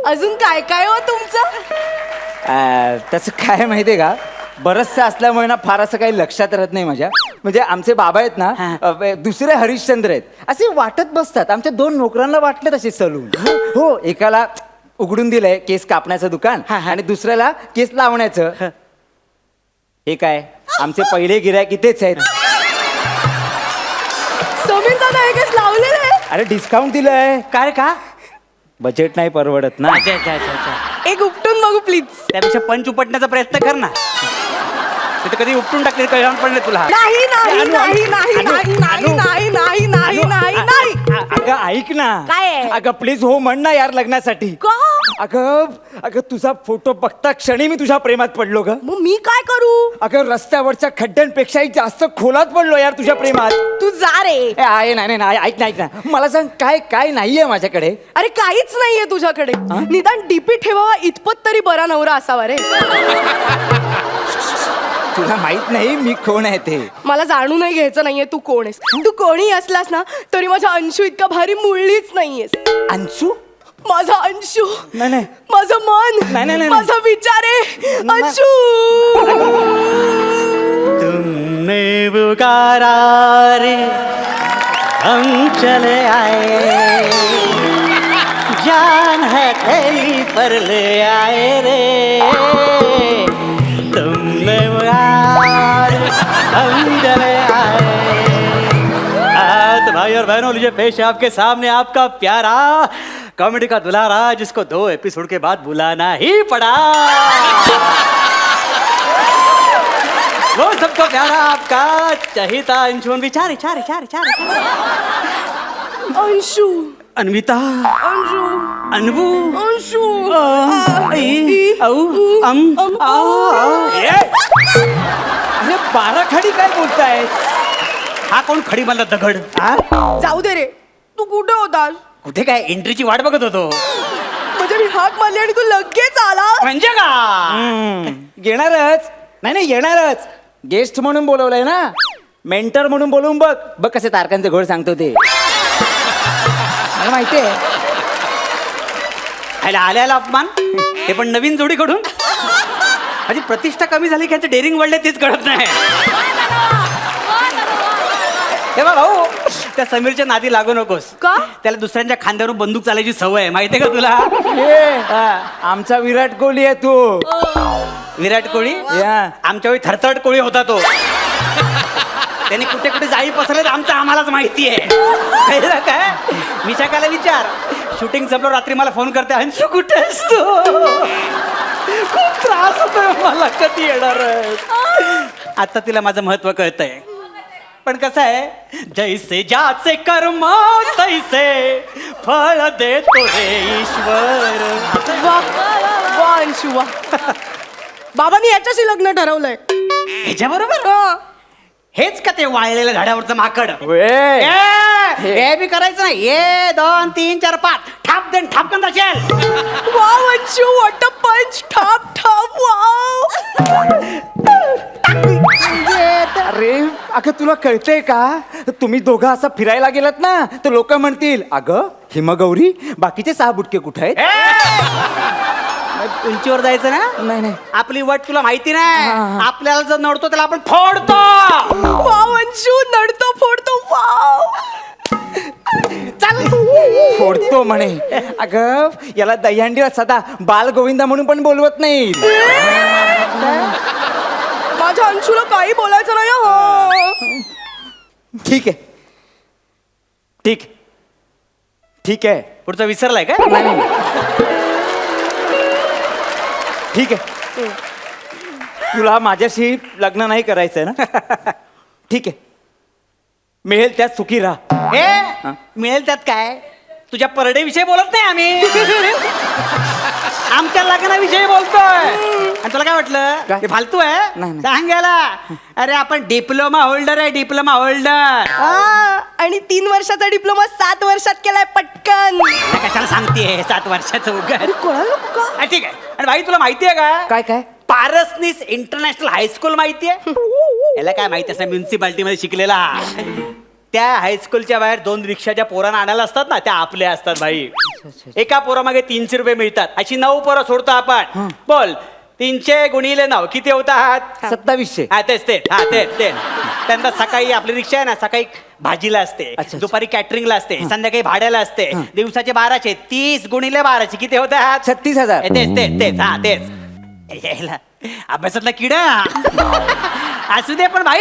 अजून काय काय हो तुमचं? तसं काय माहितीये का, बरचसं असल्यामुळे ना फार असं काही लक्षात राहत नाही माझ्या. म्हणजे आमचे बाबा आहेत ना, दुसरे हरिश्चंद्र आहेत, असे वाटत बसतात. आमच्या 2 नोकरांना वाटले तसे सलून. हो, एकाला उघडून दिलंय केस कापण्याचं दुकान आणि दुसऱ्याला केस लावण्याचं. हे काय, आमचे पहिले गिऱ्हाईक इथेच आहेत. समीर दादा हे केस लावलेलं आहे. अरे डिस्काउंट दिलंय. काय रे का? बजेट नाही परवडत ना. अच्छा अच्छा अच्छा अच्छा. एक उपटून बघू प्लीज. त्यापेक्षा पंच उपटण्याचा प्रयत्न कर ना. तिथे कधी उपटून टाकले कळण पडले तुला. नाही नाही नाही नाही नाही नाही नाही नाही नाही नाही नाही. अगं ऐक ना. काय आहे? अगं प्लीज हो म्हण ना यार लग्नासाठी. का? अगं तुझा फोटो बघता क्षणी मी तुझ्या प्रेमात पडलो ग. मग मी काय करू? अगं रस्त्यावरच्या खड्ड्यांपेक्षाही जास्त खोलात पडलो यार तुझ्या प्रेमात. तू जा रे. आहे नाही नाही ऐक ना ऐक ना, मला सांग काय काय नाहीये माझ्याकडे. अरे काहीच नाहीये तुझ्याकडे. निदान डीपी ठेवावा इतपत तरी बरा नवरा असावा रे. तुला माहित नाही मी कोण आहे ते. मला जाणून नाही घ्यायचं नाहीये तू कोण आहेस. तू कोणी असलास ना तरी माझ्या अंशू इतका भारी मुळलीच नाहीयेस. अंशू? माझा अंशू. नाही नाही माझं मन. नाही, नाही, नाही. माझा विचार आहे अंशू. तुमने पुकारा रे हम चले आए, जान है तेरी पर ले आए रे. तुमने पुकारा रे हम चले आए. तो भाई और बहनों, लीजिए पेश है आपके सामने आपका प्यारा कॉमेडी का दुलारा, जिसको 2 एपिसोड के बाद बुलाना ही पड़ा. वो सबको प्यारा आपका चहिता अंशु. विचार चार चार चार अंशू. अन्विता, अंशू. अनवू, अंशू. अरे 12 खडी काय बोलताय. हा कोण खडी मला दगड. जाऊ दे रे. तू कुठे होतास? कुठे काय एंट्रीची वाट बघत होतो. म्हणजे मी हाक मारली आणि तू लगेच आला. म्हणजे का येणारच. नाही येणारच. गेस्ट म्हणून बोलवलंय ना, मेंटर म्हणून बोलवून बघ. बघ कसे तारकांचे घोळ सांगतो ते. मला माहितीये. आल्याला अपमान, ते पण नवीन जोडीकडून. माझी प्रतिष्ठा कमी झाली की डेअरिंग वाढले तेच कळत नाही. हे बघ भाऊ, त्या समीरच्या नादी लागू नकोस. का? त्याला दुसऱ्यांच्या खांद्यावरून बंदूक चालायची सवय आहे, माहितीये का तुला. आमचा विराट कोहली आहे तू. विराट कोहली आमच्या वेळी थरथरट कोळी होता तो. त्यांनी कुठे कुठे जाळी पसरले आमचं आम्हालाच माहिती आहे. कळलं काय? विशाखाला विचार. शूटिंग संपलं रात्री मला फोन करते, अंशू कुठे असतो. खूप त्रास होतोय मला, कधी येणार. आता तिला माझं महत्व कळतंय. पण कसं आहे, जैसे ज्याचे कर्म तैसे फळ देतो रे ईश्वर. वा वा अंशू वा. बाबांनी याच्याशी लग्न ठरवलंय. ह्याच्या बरोबर. हेच का ते वाळलेल्या झाडावरचं माकड. वे. हे बी करायचं नाही. 1 2 3 4 5 ठाप देन ठापकन जाशील. वाव अंशू, व्हॉट अ पंच. ठाप ठाप. वाव. अरे अगं तुला कळतंय का, तुम्ही दोघं असं फिरायला गेलात ना तर लोक म्हणतील, अगं हिमगौरी बाकीचे 6 बुटके कुठे आहेत. उंचीवर जायचं ना. नाही आपली वट तुला माहिती नाही. आपल्याला जर नडतो त्याला आपण फोडतो. वाव अंशू, नडतो फोडतो. वाव. फोडतो म्हणे. अगं याला दहीहंडीला सदा बाल गोविंदा म्हणून पण बोलवत नाही. माझ्या अंशूला काही बोलायचं नाही. हो ठीक आहे ठीक ठीक आहे. पुढचा विसरलाय का. नाही ठीक आहे. तुला माझ्याशी लग्न नाही करायचंय ना. ठीक आहे, मिळेल त्यात सुखी राहा. हे मिळेल त्यात काय. तुझ्या परडेविषयी बोलत नाही आम्ही. आमच्या लग्नाविषयी बोलतोय. आणि तुला काय वाटलं काय? हे फालतू आहे. नाही. सांग याला. अरे आपण डिप्लोमा होल्डर आहे, डिप्लोमा होल्डर. आणि 3 वर्षाचा डिप्लोमा 7 वर्षात केलाय पटकन. कशाला सांगतेय 7 वर्षाचं उगाच. कोणाला का? ठीक आहे. आणि भाई तुला माहितीये का काय काय. पारसनीस इंटरनॅशनल हायस्कूल माहितीये. याला काय माहिती असं म्युन्सिपाल्टी मध्ये शिकलेला. त्या हायस्कूलच्या बाहेर 2 रिक्षाच्या पोरांना आणायला असतात ना, त्या आपल्या असतात भाई. अच्छा. एका पोरामागे 300 रुपये मिळतात. अशी 9 पोरं सोडतो आपण. बोल 300 गुणिले 9 किती होतात? 2700. हा तेच तेच. त्यांना सकाळी आपली रिक्षा आहे ना, सकाळी भाजीला असते, अच्छा. दुपारी कॅटरिंगला असते, संध्याकाळी भाड्याला असते. दिवसाचे 1200, 30 गुणिले 1200 किती होतात? 36,000. तेच. यायला अभ्यासातला किडा असू दे. पण भाई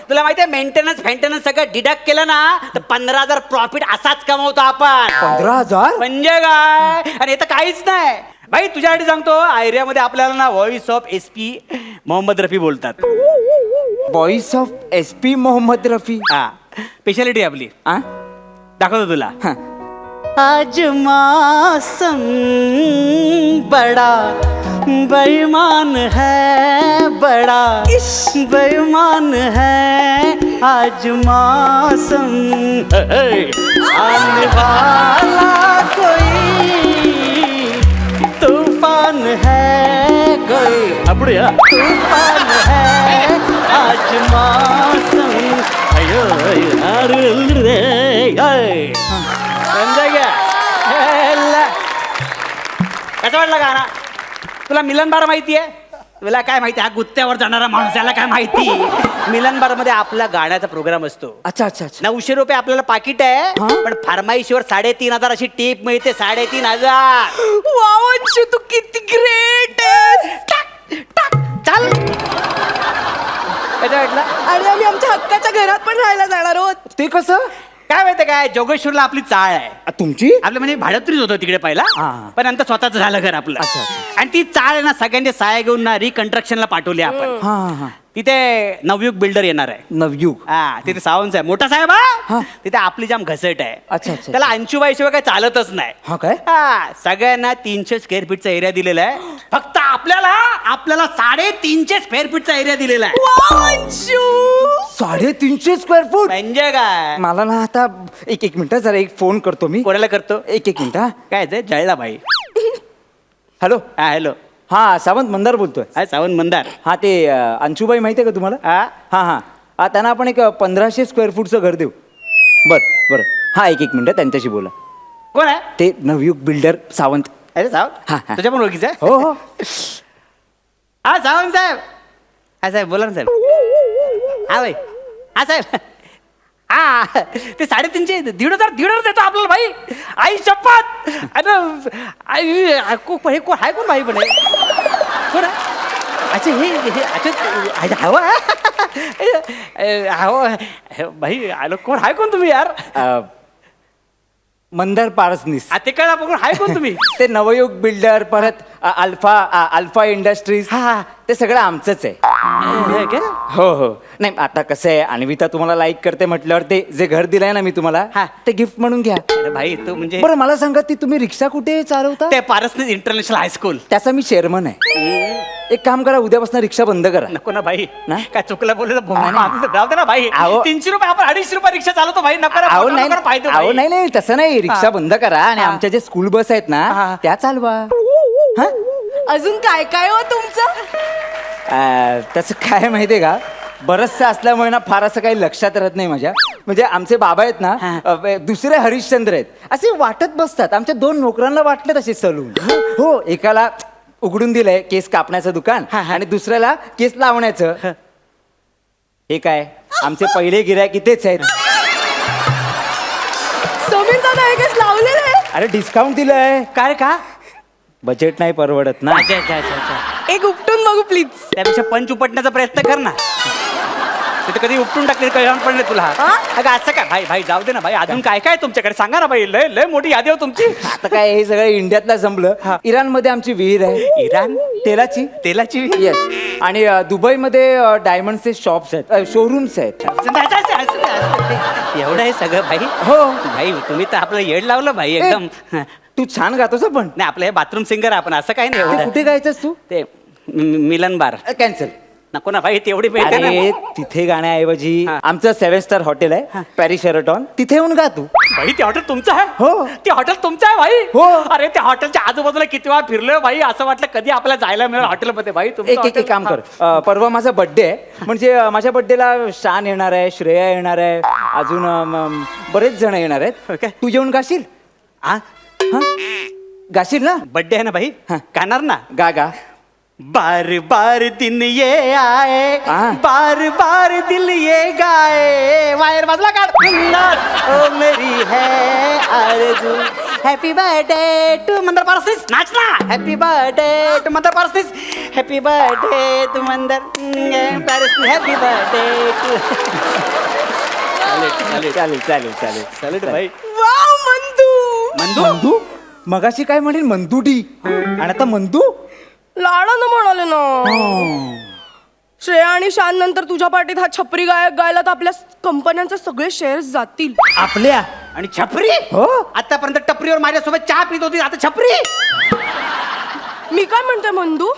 तुला माहितीये मेंटेनन्स सगळं डिडक्ट केलं ना तर 15,000 प्रॉफिट असाच कमवतो आपण. 15,000. म्हणजे काय? आणि हे तर काहीच नाही भाई. तुझ्यासाठी सांगतो, एरियामध्ये आपल्याला ना voice of SP Mohammed Rafi बोलतात. Voice of SP Mohammed Rafi. हा स्पेशालिटी आपली. आ? दाखवतो तुला. हा. आज मौसम बड़ा बेईमान है, बड़ा बेईमान है आज मौसम. आने वाला कोई तूफान है, कोई अपड़िया तूफान है आज मौसम. अयो कसं वाटलं गाणं? तुला मिलन बार माहितीये? तुला काय माहिती? हा गुत्त्यावर जाणारा माणूस, याला काय माहिती? मिलन बार मध्ये आपला गाण्याचा प्रोग्राम असतो. अच्छा. 900 रुपये आपल्याला पाकिट आहे, पण फरमाईशीवर 3,500 अशी टीप मिळते. 3,500. वाव अंशू, तू किती ग्रेट आहेस. चाल कसं वाटलं? आणि आम्ही आमच्या हक्काच्या घरात पण राहायला जाणार आहोत. ते कसं काय माहितीये काय, जोगेश्वरला आपली चाळ आहे. तुमची? आपलं म्हणजे भाडत्रीच होतं तिकडे पहिला, हा. पण नंतर स्वतःच झालं घर आपलं. अच्छा. आणि ती चाळ ना सगळ्यांचे साया घेऊन ना रिकन्स्ट्रक्शनला पाठवली आपण. हा. तिथे नवयुग बिल्डर येणार आहे. नवयुग. हा तिथे सावंत साहेब, मोठा साहेब. हा तिथे आपली जाम घसट आहे. अच्छा. त्याला 80-82 काय चालतच नाही. हा काय? हा सगळ्यांना 300 स्क्वेअर फीटचा एरिया दिलेला आहे. फक्त आपल्याला 350 स्क्वेअर फीटचा एरिया दिलेला आहे. वाव अंशू. 350 square foot. म्हणजे काय? मला ना आता एक मिनिट जरा एक फोन करतो मी. कोणाला करतो? एक मिनिट. हा. काय ते जळला भाई. हॅलो. हा हॅलो. हा सावंत मंदार बोलतोय. हा सावंत मंदार. हा ते अंशुबाई माहिती आहे का तुम्हाला? हा त्यांना आपण एक 1500 स्क्वेअर फूटचं घर देऊ. बरं. हा एक मिनिट त्यांच्याशी बोला. कोण आहे? ते नवयुग बिल्डर सावंत. अरे सावंत. हा. तुझ्या पण ओळखीचं आहे? हो. हा सावंत साहेब. हा साहेब बोला ना साहेब. हा भाई. हा साहेब. हा ते 350 1,500 देतो आपल्याला भाई. आई शपथ. अरे कोण आहे कोण भाई? पण कोण आहे? अच्छा हे अच्छा हवं भाई. आलो कोण आहे? कोण तुम्ही यार? मंदार पारसनीस. ते कळा बघून आहे कोण तुम्ही? ते नवयुग बिल्डर, परत अल्फा इंडस्ट्रीज. हा. ते सगळं आमचंच आहे. हो. नाही आता कसं आहे, अन्विता तुम्हाला लाईक करते म्हटल्यावर ते जे घर दिलंय ना मी तुम्हाला, हा. ते गिफ्ट म्हणून घ्या. अरे भाई तू म्हणजे बरं मला सांगा, ती तुम्ही रिक्षा कुठे चालवता? ते पारसनीस इंटरनॅशनल हायस्कूल. त्याचा मी चेअरमन आहे. एक काम करा, उद्यापासून रिक्षा बंद करा. नको ना भाई. नाही? काय चुकलं बोलले राहू दे ना भाई. अहो. 300 रुपये आपण 250 रुपये रिक्षा चालवतो भाई. नको ना, अहो नको ना पाहिजे नाही, भाई. नाही तसं नाही. रिक्षा बंद करा आणि आमच्या जे स्कूल बस आहेत हा. ना त्या चालवा. हा? अजून काय काय हो तुमचं? तसं काय माहितीये का, बरचसं असल्यामुळे ना फार असं काही लक्षात राहत नाही माझ्या. म्हणजे आमचे बाबा आहेत ना, दुसरे हरिश्चंद्र आहेत. असे वाटत बसतात. आमच्या 2 नोकरांना वाटले तसे सलून. हो, एकाला उघडून दिलंय केस कापण्याचं दुकान आणि दुसऱ्याला केस लावण्याचं. हे काय, आमचे पहिले गिऱ्हाईक इथेच आहेत. समीर दादा हे केस लावलेलं आहे. अरे डिस्काउंट दिलंय. काय का? बजेट नाही परवडत ना. अच्छा. एक उपटून बघू प्लीज. त्यापेक्षा पंच उपटण्याचा प्रयत्न कर ना. तिथे कधी उपटून टाकले कळण पडले तुला? अगं असं काय भाई जाऊ दे ना भाई. अजून काय काय तुमच्याकडे सांगा ना भाई. लय मोठी यादी हो तुमची. आता काय हे सगळं इंडियातला जमलं. इराण मध्ये आमची विहीर आहे. इराण? तेलाची येस. आणि दुबईमध्ये डायमंडचे शॉप्स आहेत, शोरूम्स आहेत. एवढं आहे सगळं भाई? हो भाई तुम्ही तर आपलं येड लावलं भाई एकदम. तू छान गातोस पण. नाही आपलं हे बाथरूम सिंगर आपण, असं काही नाही तू एवढं. कुठे गायचंस तू? ते मिलन बार. कॅन्सल. नको ना भाई, तेवढी मिळते अरे ना. तिथे गाण्याऐवजी हा. आमचं 7 स्टार हॉटेल आहे, पॅरिस शेरटॉन, तिथे येऊन गा तू. भाई ते हॉटेल तुमचं आहे? हो. ते हॉटेल तुमचं आहे भाई? हो. अरे त्या हॉटेलच्या आजूबाजूला किती वेळा फिरलोय भाई. असं वाटलं कधी आपल्याला जायला मिळेल हॉटेलमध्ये भाई. एक काम कर, परवा माझा बर्थडे आहे, म्हणजे माझ्या बर्थडेला शान येणार आहे, श्रेया येणार आहे, अजून बरेच जण येणार आहेत. Okay. तू येऊन गाशील? हा? हा? गाशील ना? बर्थडे आहे ना भाई, हा. गाणार ना. गा गा. बार बार दिन ये आए, हाँ. बार बार दिल ये गाए. वायर बाजूला काढ. ओ मेरी है आरज़ू, happy birthday to Mandar Parsis. नाच ना. Happy birthday to Mandar Parsis, happy birthday to Mandar Parsis, happy birthday to. चालेल चालेल चालेल चालेल चालेल भाई. वाव मंदू. मंदू मगाशी काय म्हणेल मंदुडी आणि आता मंदू. लाडानं म्हणाले ना. श्रेया आणि शान नंतर तुझ्या पार्टीत हा छपरी गायक गायला तर आपल्या कंपन्यांचे सगळे शेअर्स जातील. आपल्या आणि छपरी. हो. आतापर्यंत टपरीवर माझ्यासोबत चहा पित होती, आता छपरी. मी काय म्हणते मंदू,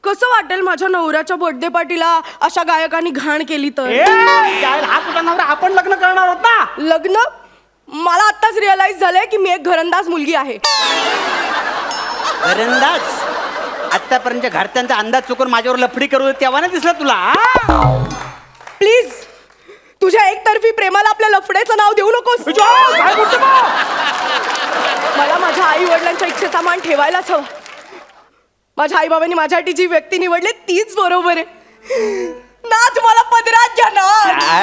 कसं वाटेल माझ्या नवऱ्याच्या बर्थडे पार्टीला अशा गायकांनी घाण केली तर? हा कुठला नवरा, आपण लग्न करणार आहोत ना. लग्न? मला आत्ताच रिअलाइज झालंय की मी एक घरंदाज मुलगी आहे. घरंदाज? आतापर्यंत घरच्यांचा अंदाज चुकून माझ्यावर लफडी करू तेव्हा नाही दिसला तुला. प्लीज तुझ्या एकतर्फी प्रेमाला आपल्या लफड्याचं नाव देऊ नकोस. काय बोलतो बा? मला माझ्या आई वडिलांच्या इच्छेचा मान ठेवायलाच हवा. माझ्या आई बाबांनी माझ्यासाठी जी व्यक्ती निवडली तीच बरोबर आहे. नाच मला पदरात घ्या ना.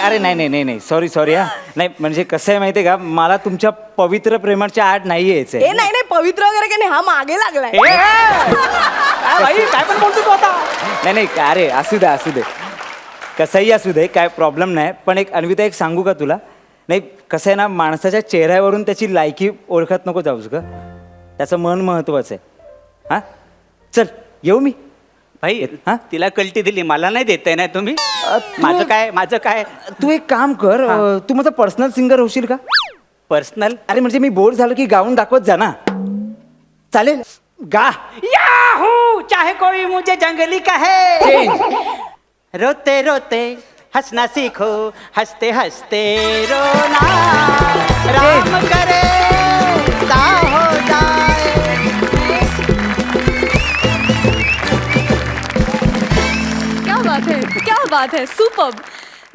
अरे नाही नाही नाही नाही सॉरी हा. नाही म्हणजे कसं आहे माहितीये का, मला तुमच्या पवित्र प्रेमाच्या आड नाही यायचंय. हे नाही नाही पवित्र वगैरे काही नाही, हा मागे लागलाय. काय बाई, काय पण बोलतो तू आता. नाही नाही अरे असू दे कसंही असू दे, काय प्रॉब्लेम नाही. पण एक अन्विता एक सांगू का तुला, नाही कसं आहे ना, माणसाच्या चेहऱ्यावरून त्याची लायकी ओळखत नको जाऊस ग, त्याचं मन महत्वाचं आहे. हा चल येऊ मी. भाई हा? तिला कल्टी दिली, मला नाही देताय ना तुम्ही. माझं काय. तू एक काम कर, तू माझा पर्सनल सिंगर होशील का? पर्सनल? अरे म्हणजे मी बोर झालो की गाऊन दाखवत जा ना. चालेल गा. याहू चाहे कोई मुझे जंगली कहे, रोते रोते हंसना सीखो, हंसते हंसते रोना, राम करे सा हो जाए. क्या बात है सुपर्ब.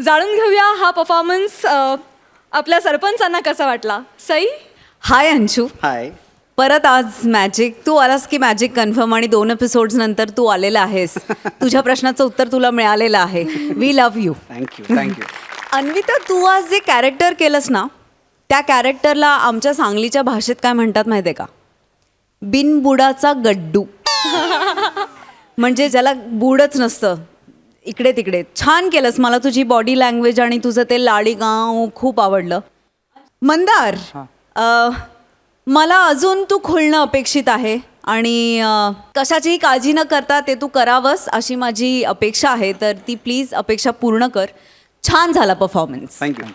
जाणून घेऊया हा परफॉर्मन्स आपल्या सरपंचांना कसा वाटला. सई. हाय अंशू. हाय. परत आज मॅजिक. तू आलास की मॅजिक कन्फर्म, आणि 2 एपिसोड्स नंतर तू आलेला आहेस. तुझ्या प्रश्नाचं उत्तर तुला मिळालेलं आहे. We love you. Thank you. Anvita, तू आज जे कॅरेक्टर केलंस ना, त्या कॅरेक्टरला आमच्या सांगलीच्या भाषेत काय म्हणतात माहिती आहे का? बिनबुडाचा गड्डू. म्हणजे ज्याला बुडच नसतं इकडे तिकडे. छान केलंस. मला तुझी बॉडी लँग्वेज आणि तुझं ते लाडी गाव खूप आवडलं. मंदार, मला अजून तू खुलणं अपेक्षित आहे, आणि कशाचीही काळजी न करता ते तू करावंस अशी माझी अपेक्षा आहे. तर ती प्लीज अपेक्षा पूर्ण कर. छान झाला परफॉर्मन्स. थँक्यू.